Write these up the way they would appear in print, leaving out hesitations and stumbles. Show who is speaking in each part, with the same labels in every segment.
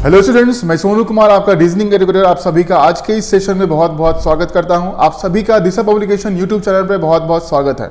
Speaker 1: Hello students, मैं सोनू कुमार आपका reasoning educator आप सभी का आज के इस सेशन में बहुत बहुत स्वागत करता हूं। आप सभी का दिशा पब्लिकेशन यूट्यूब चैनल पर बहुत बहुत स्वागत है।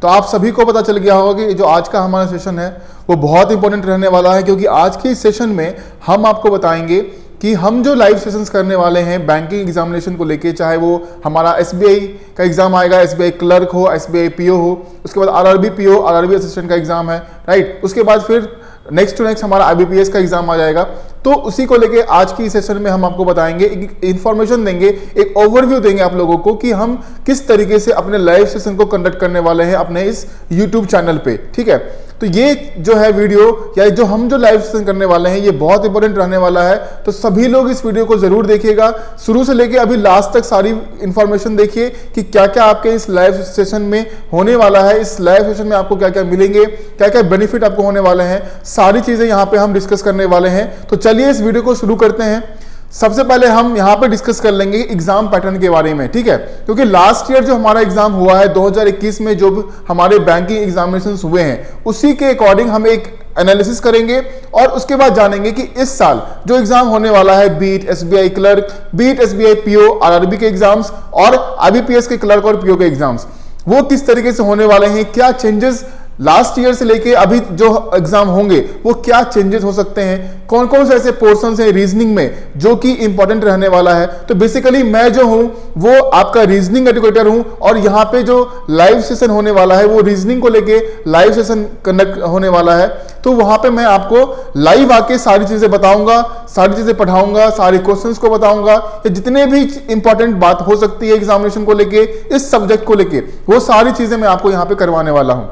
Speaker 1: तो आप सभी को पता चल गया होगा कि जो आज का हमारा सेशन है वो बहुत इंपॉर्टेंट रहने वाला है, क्योंकि आज के इस सेशन में हम आपको बताएंगे कि हम जो लाइव सेशंस करने वाले हैं बैंकिंग एग्जामिनेशन को लेके, चाहे वो हमारा एसबीआई का एग्जाम आएगा, एसबीआई क्लर्क हो, एसबीआई पीओ हो, उसके बाद आरआरबी पीओ, आरआरबी असिस्टेंट का एग्जाम है, राइट। उसके बाद फिर नेक्स्ट टू नेक्स्ट हमारा आईबीपीएस का एग्जाम आ जाएगा। तो उसी को लेके आज की सेशन में हम आपको बताएंगे, इंफॉर्मेशन देंगे, एक ओवरव्यू देंगे आप लोगों को कि हम किस तरीके से अपने लाइव सेशन को कंडक्ट करने वाले हैं अपने इस यूट्यूब चैनल पे, ठीक है। तो ये जो है वीडियो या जो हम जो लाइव सेशन करने वाले हैं ये बहुत इंपॉर्टेंट रहने वाला है। तो सभी लोग इस वीडियो को जरूर देखिएगा, शुरू से लेके अभी लास्ट तक सारी इंफॉर्मेशन देखिए कि क्या क्या आपके इस लाइव सेशन में होने वाला है, इस लाइव सेशन में आपको क्या क्या मिलेंगे, क्या क्या बेनिफिट आपको होने वाले हैं, सारी चीजें यहाँ पे हम डिस्कस करने वाले हैं। तो चलिए इस वीडियो को शुरू करते हैं। सबसे पहले हम यहाँ पे डिस्कस कर लेंगे एग्जाम पैटर्न के बारे में, ठीक है, क्योंकि लास्ट ईयर जो हमारा एग्जाम हुआ है 2021 में जो हमारे बैंकिंग एग्जामिनेशन हुए हैं उसी के अकॉर्डिंग हम एक एनालिसिस करेंगे और उसके बाद जानेंगे कि इस साल जो एग्जाम होने वाला है, beat SBI clerk, beat SBI PO, RRB के एग्जाम्स और आईबीपीएस के क्लर्क और पीओ के एग्जाम्स, वो किस तरीके से होने वाले हैं, क्या चेंजेस लास्ट ईयर से लेके अभी जो एग्जाम होंगे वो क्या चेंजेस हो सकते हैं, कौन कौन से ऐसे पोर्शंस हैं रीजनिंग में जो कि इंपॉर्टेंट रहने वाला है। तो बेसिकली मैं जो हूं वो आपका रीजनिंग एजुकेटर हूं और यहाँ पे जो लाइव सेशन होने वाला है वो रीजनिंग को लेके लाइव सेशन कंडक्ट होने वाला है। तो वहां पे मैं आपको लाइव आके सारी चीजें बताऊंगा, सारी चीजें पढ़ाऊंगा, सारे क्वेश्चंस को बताऊंगा, या जितने भी इंपॉर्टेंट बात हो सकती है एग्जामिनेशन को लेके, इस सब्जेक्ट को लेके, वो सारी चीजें मैं आपको यहाँ पे करवाने वाला हूं।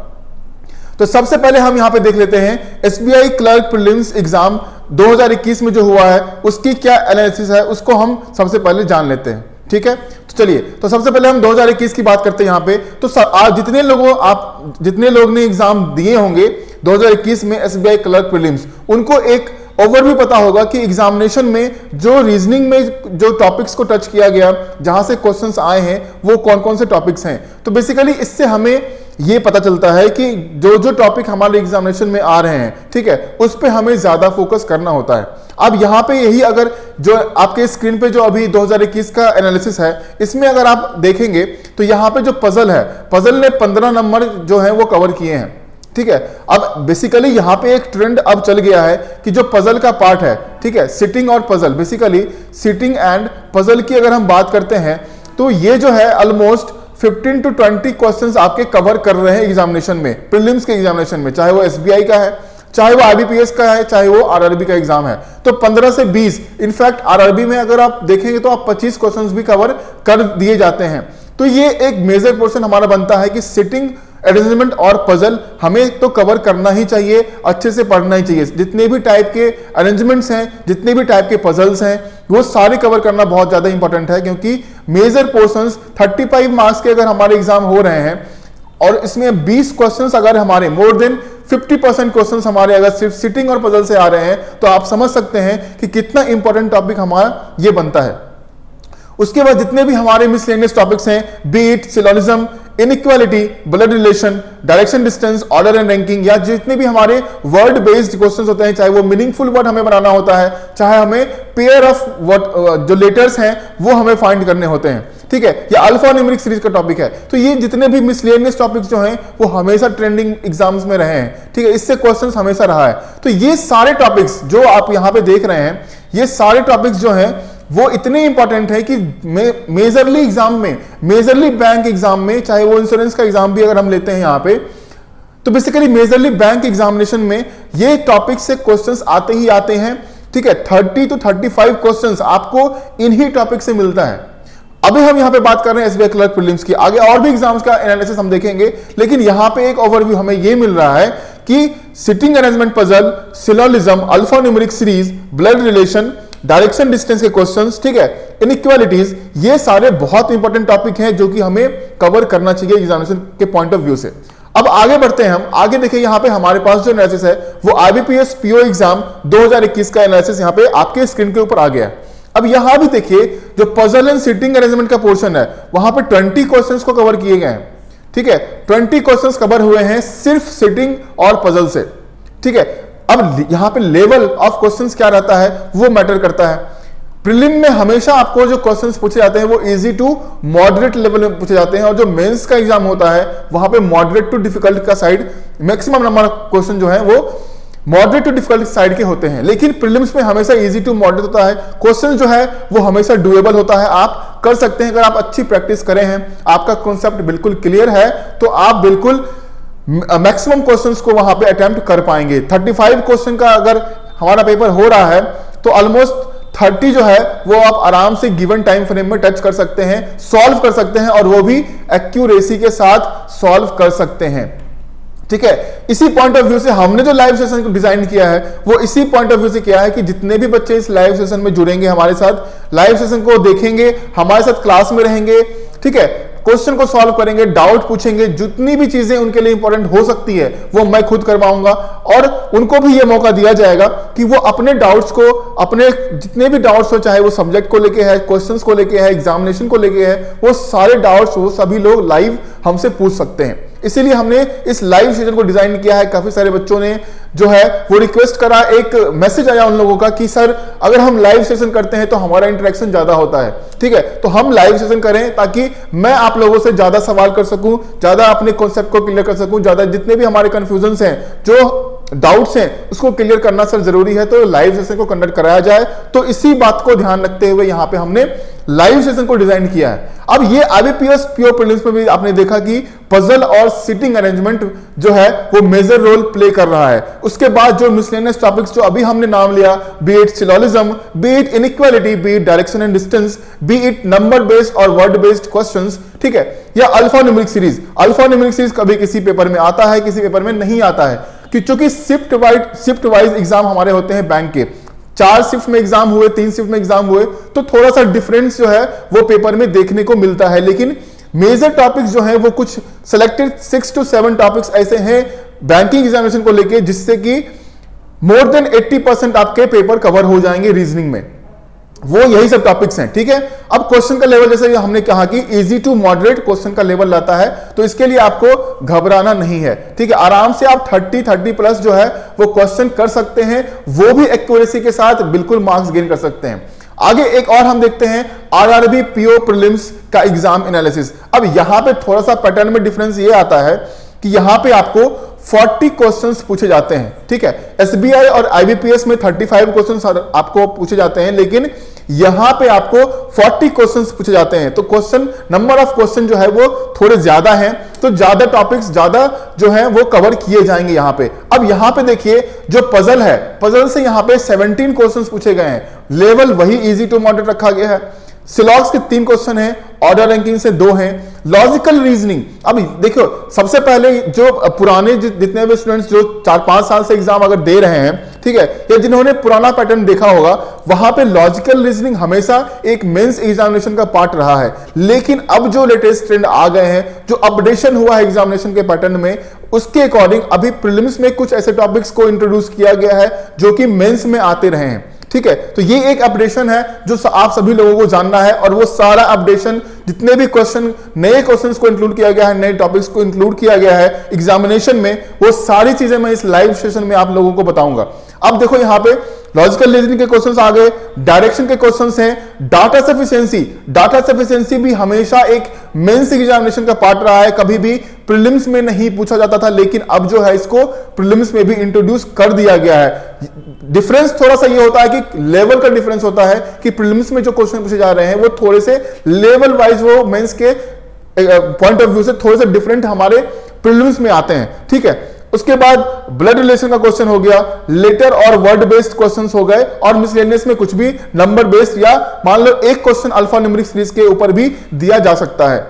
Speaker 1: तो सबसे पहले हम यहां पे देख लेते हैं एसबीआई क्लर्क प्रीलिम्स एग्जाम 2021 में जो हुआ है उसकी क्या एनालिसिस है, उसको हम सबसे पहले जान लेते हैं, ठीक है। तो चलिए, तो सबसे पहले हम 2021 की बात करते हैं यहां पे। तो आज जितने लोग ने एग्जाम दिए होंगे 2021 में एसबीआई क्लर्क प्रीलिम्स, उनको एक ओवरव्यू पता होगा कि एग्जामिनेशन में जो रीजनिंग में जो टॉपिक्स को टच किया गया, जहां से क्वेश्चंस आए हैं वो कौन कौन से टॉपिक्स हैं। तो बेसिकली इससे हमें ये पता चलता है कि जो जो टॉपिक हमारे एग्जामिनेशन में आ रहे हैं, ठीक है, उस पे हमें ज्यादा फोकस करना होता है। अब यहाँ पे यही अगर जो आपके स्क्रीन पे जो अभी 2021 का एनालिसिस है, इसमें अगर आप देखेंगे तो यहाँ पे जो पजल है, पजल ने 15 नंबर जो है वो कवर किए हैं, ठीक है। अब बेसिकली यहाँ पे एक ट्रेंड अब चल गया है कि जो पजल का पार्ट है, ठीक है, सिटिंग और puzzle, basically sitting and puzzle की अगर हम बात करते हैं तो ये जो है ऑलमोस्ट 15 to 20 क्वेश्चंस आपके कवर कर रहे हैं एग्जामिनेशन में, प्रीलिम्स के एग्जामिनेशन में, चाहे वो एसबीआई का है, चाहे वो आईबीपीएस का है, चाहे वो आरआरबी का एग्जाम है। तो 15 से 20, इनफैक्ट आरआरबी में अगर आप देखेंगे तो आप 25 क्वेश्चंस भी कवर कर दिए जाते हैं। तो ये एक मेजर पोर्शन हमारा बनता है कि सिटिंग, अरेंजमेंट और पजल हमें तो कवर करना ही चाहिए, अच्छे से पढ़ना ही चाहिए। जितने भी टाइप के अरेंजमेंट्स हैं, जितने भी टाइप के पजल्स हैं, वो सारे कवर करना बहुत ज्यादा इंपॉर्टेंट है, क्योंकि मेजर पोर्शंस 35 मार्क्स के अगर हमारे एग्जाम हो रहे हैं और इसमें 20 क्वेश्चंस अगर हमारे, मोर देन 50% क्वेश्चंस हमारे अगर सिर्फ सिटिंग और पजल से आ रहे हैं, तो आप समझ सकते हैं कि कितना इंपॉर्टेंट टॉपिक हमारा ये बनता है। उसके बाद जितने भी हमारे मिसलेनियस टॉपिक्स हैं, beat, syllogism, inequality, blood relation, direction distance, order and ranking, या जितने भी हमारे वर्ड बेस्ड क्वेश्चंस होते हैं, चाहे वो मीनिंगफुल वर्ड हमें बनाना होता है, चाहे हमें पेयर ऑफ वर्ड जो लेटर्स हैं वो हमें फाइंड करने होते हैं, ठीक है, या अल्फा न्यूमेरिक सीरीज का टॉपिक है। तो ये जितने भी मिसलेनियस टॉपिक्स जो हैं वो हमेशा ट्रेंडिंग एग्जाम्स में रहे हैं, ठीक है, इससे क्वेश्चंस हमेशा रहा है। तो ये सारे टॉपिक्स जो आप यहाँ पे देख रहे हैं, ये सारे टॉपिक्स जो हैं वो इतने इंपॉर्टेंट है कि मेजरली एग्जाम में, मेजरली बैंक एग्जाम में, चाहे वो इंश्योरेंस का एग्जाम भी अगर हम लेते हैं यहाँ पे, तो बेसिकली मेजरली बैंक एग्जामिनेशन में ये टॉपिक से क्वेश्चंस आते ही आते हैं, ठीक है। 30 to 35 क्वेश्चंस आपको इन्हीं टॉपिक से मिलता है। अभी हम यहाँ पे बात कर रहे हैं एसबीआई क्लर्क प्रीलिम्स की, आगे और भी एग्जाम्स का एनालिसिस हम देखेंगे, लेकिन यहाँ पे एक ओवरव्यू हमें ये मिल रहा है कि sitting arrangement puzzle, syllogism, alpha numeric series, blood relation, direction distance के क्वेश्चंस, ठीक है, इनइक्वालिटीज, ये सारे बहुत इंपॉर्टेंट टॉपिक हैं जो कि हमें कवर करना चाहिए एग्जामिनेशन के पॉइंट ऑफ व्यू से। अब आगे बढ़ते हैं हम, आगे देखिए यहाँ पे हमारे पास जो एनालिसिस है वो आईबीपीएस पीओ एग्जाम 2021 का एनालिसिस यहाँ पे आपके स्क्रीन के ऊपर आ गया है। अब यहां भी देखिए जो पजल एंड सिटिंग अरेंजमेंट का पोर्शन है वहां पे 20 क्वेश्चंस को कवर किए गए हैं, ठीक है, 20 क्वेश्चंस कवर हुए हैं सिर्फ सिटिंग और पजल से, ठीक है। अब यहां पे लेवल ऑफ क्वेश्चंस क्या रहता है वो मैटर करता है। प्रीलिम में हमेशा आपको जो क्वेश्चंस पूछे जाते हैं वो इजी टू मॉडरेट लेवल में पूछे जाते हैं, और जो मेंस का एग्जाम होता है वहां पे मॉडरेट टू डिफिकल्ट का side maximum number of question जो है वो मॉडरेट टू डिफिकल्ट साइड के होते हैं। लेकिन प्रीलिम्स में हमेशा इजी टू मॉडरेट होता है, क्वेश्चन जो है वो हमेशा डुएबल होता है, आप कर सकते हैं। अगर आप अच्छी प्रैक्टिस करें हैं, आपका कॉन्सेप्ट बिल्कुल क्लियर है, तो आप बिल्कुल मैक्सिमम क्वेश्चंस को वहां पे अटेम्प्ट कर पाएंगे। 35 क्वेश्चन का अगर हमारा पेपर हो रहा है तो ऑलमोस्ट 30 जो है वो आप आराम से गिवन टाइम फ्रेम में टच कर सकते हैं, सॉल्व कर सकते हैं, और वो भी एक्यूरेसी के साथ सॉल्व कर सकते हैं। ठीक है, इसी पॉइंट ऑफ व्यू से हमने जो लाइव सेशन को डिजाइन किया है वो इसी पॉइंट ऑफ व्यू से किया है कि जितने भी बच्चे इस लाइव सेशन में जुड़ेंगे, हमारे साथ लाइव सेशन को देखेंगे, हमारे साथ क्लास में रहेंगे, ठीक है, क्वेश्चन को सॉल्व करेंगे, डाउट पूछेंगे, जितनी भी चीजें उनके लिए इंपॉर्टेंट हो सकती है वो मैं खुद करवाऊंगा, और उनको भी ये मौका दिया जाएगा कि वो अपने डाउट्स को, अपने जितने भी डाउट्स हो, चाहे वो सब्जेक्ट को लेके है, क्वेश्चंस को लेके है, एग्जामिनेशन को लेके है, वो सारे डाउट्स वो सभी लोग लाइव हमसे पूछ सकते हैं। इसीलिए हमने इस लाइव सेशन को डिजाइन किया है। काफी सारे बच्चों ने जो है वो रिक्वेस्ट करा, एक मैसेज आया उन लोगों का कि सर अगर हम लाइव सेशन करते हैं तो हमारा इंटरेक्शन ज्यादा होता है। ठीक है, तो हम लाइव सेशन करें ताकि मैं आप लोगों से ज्यादा सवाल कर सकूं, ज्यादा अपने कॉन्सेप्ट को क्लियर कर सकूं, ज्यादा जितने भी हमारे कंफ्यूजन्स हैं, जो डाउट्स हैं, उसको क्लियर करना सर जरूरी है, तो लाइव सेशन को कंडक्ट कराया जाए। तो इसी बात को ध्यान रखते हुए यहां पे हमने लाइव सेशन को डिजाइन किया है। अब ये IBPS पीओ प्रीलिम्स में भी आपने देखा कि पजल और सिटिंग अरेंजमेंट जो है वो मेजर रोल प्ले कर रहा है। उसके बाद जो मिसलेनियस टॉपिक्स जो अभी हमने नाम लिया, B it syllogism, B it inequality, B it direction and distance, B it number based और वर्ड बेस्ड क्वेश्चंस, ठीक है, या alpha numeric series. Alpha numeric series कभी किसी पेपर में आता है, किसी पेपर में नहीं आता है, कि चूंकि शिफ्ट वाइज एग्जाम हमारे होते हैं बैंक के, 4 शिफ्ट में एग्जाम हुए, 3 शिफ्ट में एग्जाम हुए, तो थोड़ा सा डिफरेंस जो है वो पेपर में देखने को मिलता है। लेकिन मेजर टॉपिक्स जो हैं वो कुछ सिलेक्टेड 6 to 7 टॉपिक्स ऐसे हैं बैंकिंग एग्जामिनेशन को लेके, जिससे कि मोर देन 80% आपके पेपर कवर हो जाएंगे रीजनिंग में। वो यही सब टॉपिक्स हैं। ठीक है, अब क्वेश्चन का लेवल जैसे हमने कहा कि इजी टू मॉडरेट क्वेश्चन का लेवल लाता है, तो इसके लिए आपको घबराना नहीं है। ठीक है, आराम से आप 30 प्लस जो है वो क्वेश्चन कर सकते हैं, वो भी एक्यूरेसी के साथ बिल्कुल मार्क्स गेन कर सकते हैं। आगे एक और हम देखते हैं RRB पीओ प्रीलिम्स का एग्जाम एनालिसिस। अब यहां पे थोड़ा सा पैटर्न में डिफरेंस ये आता है कि यहां पे आपको 40 क्वेश्चंस पूछे जाते हैं। ठीक है, SBI और IBPS में 35 क्वेश्चंस आपको पूछे जाते हैं, लेकिन यहां पे आपको 40 क्वेश्चंस पूछे जाते हैं। तो क्वेश्चन नंबर ऑफ क्वेश्चन जो है वो थोड़े ज्यादा हैं, तो ज्यादा टॉपिक्स ज्यादा जो है वो कवर किए जाएंगे यहां पे। अब यहां पे देखिए जो पजल है, पजल से यहां पे 17 क्वेश्चंस पूछे गए हैं, लेवल वही इजी टू मॉडरेट रखा गया है। सिलॉग्स के 3 क्वेश्चन हैं, ऑर्डर रैंकिंग से 2 हैं, लॉजिकल रीजनिंग। अब देखो सबसे पहले जो पुराने जितने भी स्टूडेंट्स जो 4-5 साल से एग्जाम अगर दे रहे हैं, ठीक है, या जिन्होंने पुराना पैटर्न देखा होगा, वहां पे लॉजिकल रीजनिंग हमेशा एक मेंस एग्जामिनेशन का पार्ट रहा है। लेकिन अब जो लेटेस्ट ट्रेंड आ गए हैं, जो अपडेशन हुआ है एग्जामिनेशन के पैटर्न में, उसके अकॉर्डिंग अभी प्रीलिम्स में कुछ ऐसे टॉपिक्स को इंट्रोड्यूस किया गया है जो कि मेंस में आते रहे हैं। ठीक है, तो ये एक अपडेशन है जो आप सभी लोगों को जानना है, और वो सारा अपडेशन जितने भी क्वेश्चन, नए क्वेश्चंस को इंक्लूड किया गया है, नए टॉपिक्स को इंक्लूड किया गया है एग्जामिनेशन में, वो सारी चीजें मैं इस लाइव सेशन में आप लोगों को बताऊंगा। अब देखो यहां पे लॉजिकल रीजनिंग के क्वेश्चंस आ गए, डायरेक्शन के क्वेश्चंस हैं, डाटा सफिशिएंसी। डाटा सफिशिएंसी भी हमेशा एक मेंस एग्जामिनेशन का पार्ट रहा है, कभी भी प्रीलिम्स में नहीं पूछा जाता था, लेकिन अब जो है इसको प्रीलिम्स में भी इंट्रोड्यूस कर दिया गया है। डिफरेंस थोड़ा सा ये होता है कि लेवल का डिफरेंस होता है कि प्रीलिम्स में जो क्वेश्चन पूछे जा रहे हैं वो थोड़े से लेवल वाइज, वो मेंस के पॉइंट ऑफ व्यू से थोड़े से डिफरेंट हमारे प्रीलिम्स में आते हैं। ठीक है, उसके बाद ब्लड रिलेशन का क्वेश्चन हो गया, लेटर और वर्ड बेस्ड क्वेश्चंस हो गए, और मिसलेनियस में कुछ भी नंबर बेस्ड, या मान लो एक क्वेश्चन अल्फा न्यूमेरिक सीरीज के ऊपर भी दिया जा सकता है।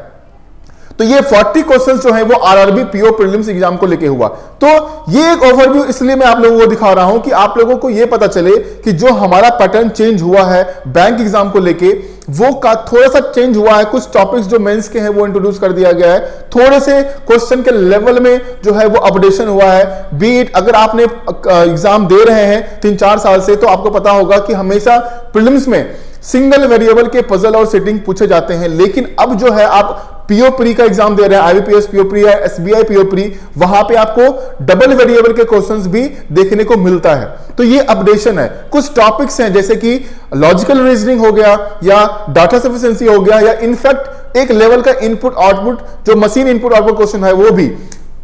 Speaker 1: तो ये 40 क्वेश्चंस जो है वो RRB पीओ प्रीलिम्स एग्जाम को लेके हुआ। तो ये एक ओवरव्यू इसलिए मैं आप लोगों को दिखा रहा हूं कि आप लोगों को ये पता चले कि जो हमारा पैटर्न चेंज हुआ है बैंक एग्जाम को लेके, वो का थोड़ा सा चेंज हुआ है। कुछ टॉपिक्स जो मेंस के हैं वो इंट्रोड्यूस कर दिया गया है, थोड़े से क्वेश्चन के लेवल में जो है वो अपडेशन हुआ है। बीट अगर आपने एग्जाम दे रहे हैं 3-4 साल से, तो आपको पता होगा कि हमेशा प्रीलिम्स में सिंगल वेरिएबल के पजल और सेटिंग पूछे जाते हैं, लेकिन अब जो है आप पीओ प्री का एग्जाम दे रहे हैं, आईबीपीएस पीओ प्री या एसबीआई पीओ प्री, वहां पे आपको डबल वेरिएबल के क्वेश्चंस भी देखने को मिलता है। तो ये अपडेशन है। कुछ टॉपिक्स हैं जैसे कि लॉजिकल रीजनिंग हो गया या डाटा सफिशिएंसी हो गया या इनफैक्ट एक लेवल का इनपुट आउटपुट जो मशीन इनपुट आउटपुट क्वेश्चन है वो भी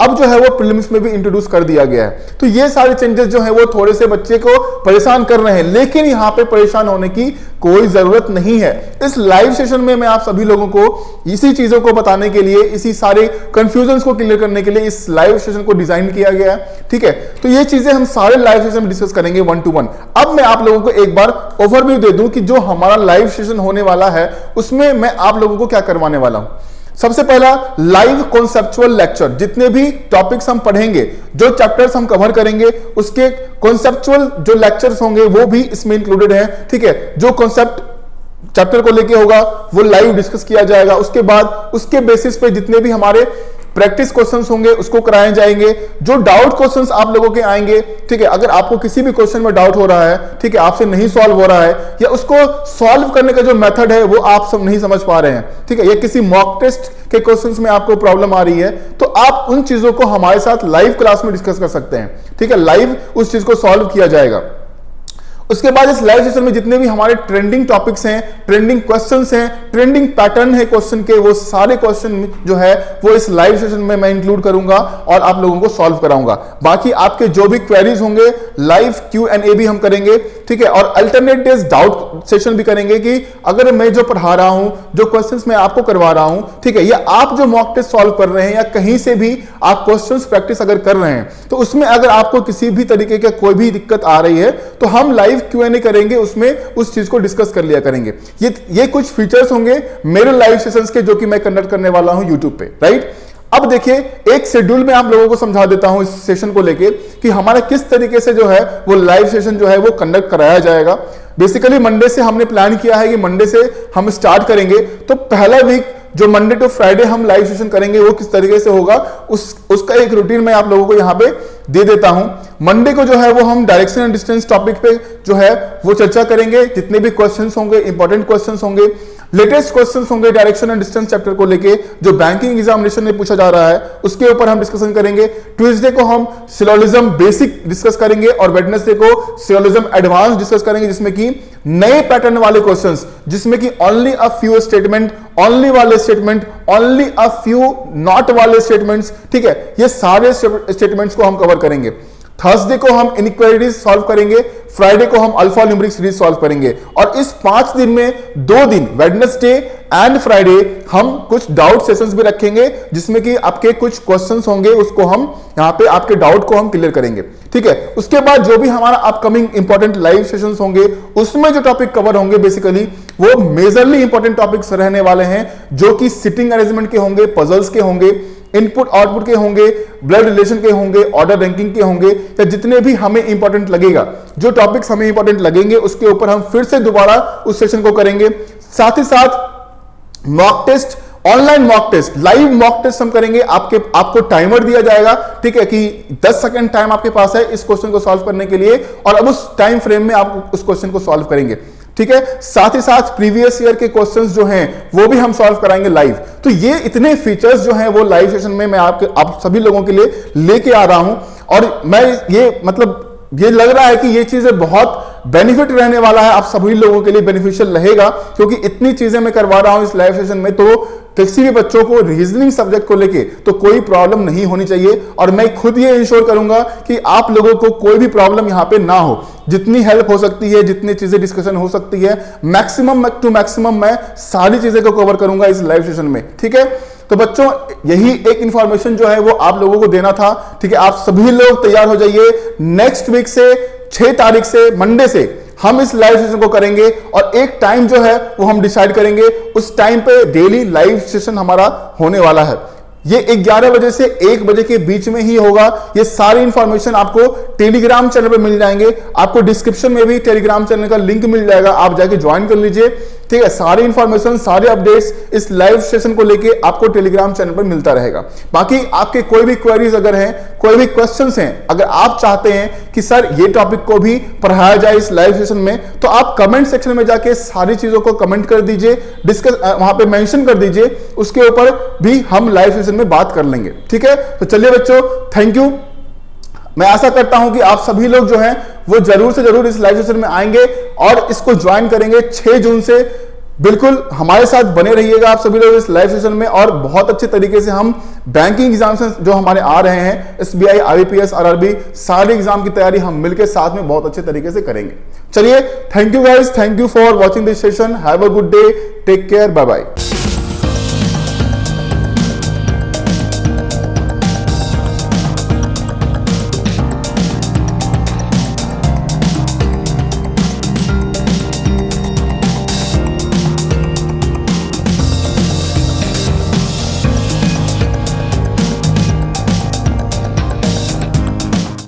Speaker 1: अब जो है वो प्रीलिम्स में भी इंट्रोड्यूस कर दिया गया है। तो ये सारे चेंजेस जो है वो थोड़े से बच्चे को परेशान कर रहे हैं, लेकिन यहां पे परेशान होने की कोई जरूरत नहीं है। इस लाइव सेशन में मैं आप सभी लोगों को इसी चीजों को बताने के लिए, इसी सारे कंफ्यूजन को क्लियर करने के लिए इस लाइव सेशन को डिजाइन किया गया है। ठीक है, तो ये चीजें हम सारे लाइव सेशन में डिस्कस करेंगे 1 to 1। अब मैं आप लोगों को एक बार ओवरव्यू दे दूं कि जो हमारा लाइव सेशन होने वाला है उसमें मैं आप लोगों को क्या करवाने वाला हूं। सबसे पहला लाइव कॉन्सेप्चुअल लेक्चर, जितने भी टॉपिक्स हम पढ़ेंगे, जो चैप्टर्स हम कवर करेंगे, उसके कॉन्सेप्चुअल जो लेक्चर्स होंगे वो भी इसमें इंक्लूडेड है। ठीक है, जो कॉन्सेप्ट चैप्टर को लेके होगा वो लाइव डिस्कस किया जाएगा। उसके बाद उसके बेसिस पे जितने भी हमारे प्रैक्टिस क्वेश्चंस होंगे उसको कराए जाएंगे। जो डाउट क्वेश्चंस आप लोगों के आएंगे, ठीक है, अगर आपको किसी भी क्वेश्चन में डाउट हो रहा है, ठीक है, आपसे नहीं सॉल्व हो रहा है या उसको सॉल्व करने का जो मेथड है वो आप सब नहीं समझ पा रहे हैं, ठीक है, या किसी मॉक टेस्ट के क्वेश्चंस में आपको प्रॉब्लम आ रही है, तो आप उन चीजों को हमारे साथ लाइव क्लास में डिस्कस कर सकते हैं। ठीक है, लाइव उस चीज को सॉल्व किया जाएगा। उसके बाद इस लाइव सेशन में जितने भी हमारे ट्रेंडिंग टॉपिक्स हैं, ट्रेंडिंग क्वेश्चंस हैं, ट्रेंडिंग पैटर्न है क्वेश्चन के, वो सारे क्वेश्चन जो है वो इस लाइव सेशन में मैं इंक्लूड करूंगा और आप लोगों को सॉल्व कराऊंगा। बाकी आपके जो भी क्वेरीज होंगे लाइव Q&A भी हम करेंगे। ठीक है, और अल्टरनेट डेज डाउट सेशन भी करेंगे कि अगर मैं जो पढ़ा रहा हूं, जो क्वेश्चंस मैं आपको करवा रहा हूं, ठीक है, या आप जो मॉक टेस्ट सॉल्व कर रहे हैं या कहीं से भी आप क्वेश्चंस प्रैक्टिस अगर कर रहे हैं, तो उसमें अगर आपको किसी भी तरीके का कोई भी दिक्कत आ रही है तो हम लाइव Q&A करेंगे, उसमें उस चीज को डिस्कस कर लिया करेंगे। ये कुछ फीचर्स होंगे मेरे लाइव सेशंस के जो कि मैं कंडक्ट करने वाला हूं यूट्यूब पे, राइट। अब देखिए, एक शेड्यूल में आप लोगों को समझा देता हूं इस सेशन को लेके कि हमारा किस तरीके से जो है वो लाइव सेशन जो है वो कंडक्ट कराया जाएगा। बेसिकली मंडे से हमने प्लान किया है कि मंडे से हम स्टार्ट करेंगे, तो पहला वीक जो मंडे टू फ्राइडे हम लाइव सेशन करेंगे वो किस तरीके से होगा उसका एक रूटीन मैं आप लोगों को यहां पे दे देता हूं। मंडे को जो है वो हम डायरेक्शन एंड डिस्टेंस टॉपिक पे जो है वो चर्चा करेंगे। जितने भी क्वेश्चंस होंगे, इंपॉर्टेंट क्वेश्चंस होंगे, लेटेस्ट क्वेश्चंस होंगे डायरेक्शन एंड डिस्टेंस चैप्टर को लेके जो बैंकिंग एग्जामिनेशन में पूछा जा रहा है उसके ऊपर हम डिस्कशन करेंगे। ट्यूसडे को हम सिलोजिज्म बेसिक डिस्कस करेंगे और वेडनेसडे को सिलोजिज्म एडवांस डिस्कस करेंगे, जिसमें कि नए पैटर्न वाले क्वेश्चंस, जिसमें कि only a few statement, only वाले statement, only a few not वाले स्टेटमेंट्स, ठीक है, ये सारे स्टेटमेंट्स को हम कवर करेंगे। थर्सडे को हम इनइक्वालिटीज सॉल्व करेंगे, फ्राइडे को हम अल्फा न्यूमेरिक सीरीज सॉल्व करेंगे और इस 5 दिन में 2 दिन वेडनेसडे एंड फ्राइडे हम कुछ डाउट सेशंस भी रखेंगे, जिसमें कि आपके कुछ क्वेश्चंस होंगे उसको हम यहां पे आपके डाउट को हम क्लियर करेंगे। ठीक है, उसके बाद जो भी हमारा अपकमिंग इंपॉर्टेंट लाइव सेशंस होंगे उसमें जो टॉपिक कवर होंगे बेसिकली वो मेजरली इंपॉर्टेंट टॉपिक्स रहने वाले हैं, जो कि सिटिंग अरेंजमेंट के होंगे, पजल्स के होंगे, इनपुट आउटपुट के होंगे, ब्लड रिलेशन के होंगे, ऑर्डर रैंकिंग के होंगे, या जितने भी हमें इंपॉर्टेंट लगेगा, जो टॉपिक्स हमें इंपॉर्टेंट लगेंगे उसके ऊपर हम फिर से दोबारा उस सेशन को करेंगे। साथ ही साथ mock test, online mock test, live mock test हम करेंगे। आपको टाइमर दिया जाएगा, ठीक है, कि 10 सेकंड टाइम आपके पास है इस क्वेश्चन को सॉल्व करने के लिए और अब उस टाइम फ्रेम में आप उस क्वेश्चन को सॉल्व करेंगे। ठीक है, साथ ही साथ प्रीवियस ईयर के क्वेश्चंस जो हैं वो भी हम सॉल्व कराएंगे लाइव। तो ये इतने फीचर्स जो हैं वो लाइव सेशन में मैं आप सभी लोगों के लिए लेके आ रहा हूं और मैं ये लग रहा है कि ये चीजें बहुत बेनिफिट रहने वाला है, आप सभी लोगों के लिए बेनिफिशियल रहेगा, क्योंकि इतनी चीजें मैं करवा रहा हूं इस लाइव सेशन में, तो किसी भी बच्चों को रीजनिंग सब्जेक्ट को लेके तो कोई प्रॉब्लम नहीं होनी चाहिए और मैं खुद ये इंश्योर करूंगा कि आप लोगों को कोई भी प्रॉब्लम यहां पे ना हो। जितनी हेल्प हो सकती है, जितनी चीजें डिस्कशन हो सकती है, मैक्सिमम टू मैक्सिमम मैं सारी चीजें को कवर करूंगा इस लाइव सेशन में। ठीक है, तो बच्चों यही एक इंफॉर्मेशन जो है वो आप लोगों को देना था। ठीक है, आप सभी लोग तैयार हो जाइए। नेक्स्ट वीक से 6 तारीख से मंडे से हम इस लाइव सेशन को करेंगे और एक टाइम जो है वो हम डिसाइड करेंगे, उस टाइम पे डेली लाइव सेशन हमारा होने वाला है। ये 11 बजे से 1 बजे के बीच में ही होगा। ये सारी इंफॉर्मेशन आपको टेलीग्राम चैनल पे मिल जाएंगे, आपको डिस्क्रिप्शन में भी टेलीग्राम चैनल का लिंक मिल जाएगा, आप जाके ज्वाइन कर लीजिए। ठीक है, सारी इंफॉर्मेशन, सारे अपडेट्स इस लाइव सेशन को लेके आपको टेलीग्राम चैनल पर मिलता रहेगा। बाकी आपके कोई भी क्वेरीज अगर हैं, कोई भी क्वेश्चंस हैं, अगर आप चाहते हैं कि सर ये टॉपिक को भी पढ़ाया जाए इस लाइव सेशन में, तो आप कमेंट सेक्शन में जाके सारी चीजों को कमेंट कर दीजिए, डिस्कस वहां पे मेंशन कर दीजिए, उसके ऊपर भी हम लाइव सेशन में बात कर लेंगे। ठीक है, तो चलिए बच्चों, थैंक यू। मैं आशा करता हूं कि आप सभी लोग जो हैं वो जरूर से जरूर इस लाइव सेशन में आएंगे और इसको ज्वाइन करेंगे 6 जून से। बिल्कुल हमारे साथ बने रहिएगा आप सभी लोग इस लाइव सेशन में, और बहुत अच्छे तरीके से हम बैंकिंग एग्जाम जो हमारे आ रहे हैं, SBI, IBPS, RRB, सारे एग्जाम की तैयारी हम मिलकर साथ में बहुत अच्छे तरीके से करेंगे। चलिए, thank you guys, thank you for watching this session, have a good day, take care, bye bye.